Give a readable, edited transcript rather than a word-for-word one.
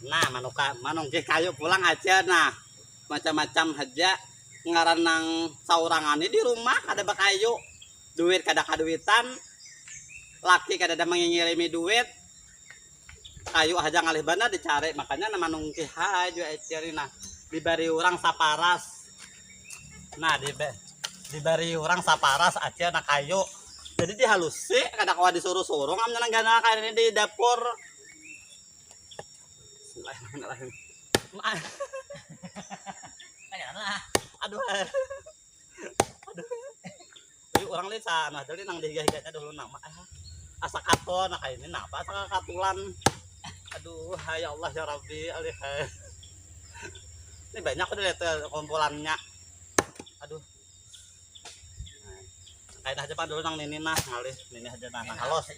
Nah, manung kayu pulang aja nah. Macam-macam aja ngaran nang saurangan di rumah kada bakayu. Duit kada kaduitan. Laki kada ada mengirimi duit. Kayu aja ngalih bana dicari makanya nama nungki haja cari nah dibari orang saparas. Nah, dibari orang saparas aja nak kayu. Jadi dihalusi kada kawa disuruh-suruh ngamnya nang gana kayak ini di dapur. Bismillahirrahmanirrahim. Aduh. Aduh. Jadi orang lihat sana jadi nang dihiga-higanya dulu nama. Asa katon nah kayak ini napa asa katulan. Aduh, ya Allah ya Rabbi, alih. Ini banyak udah lihat kumpulannya. Aduh. Kain aja pak dulu nang nini nah ngalih nini aja nah halos.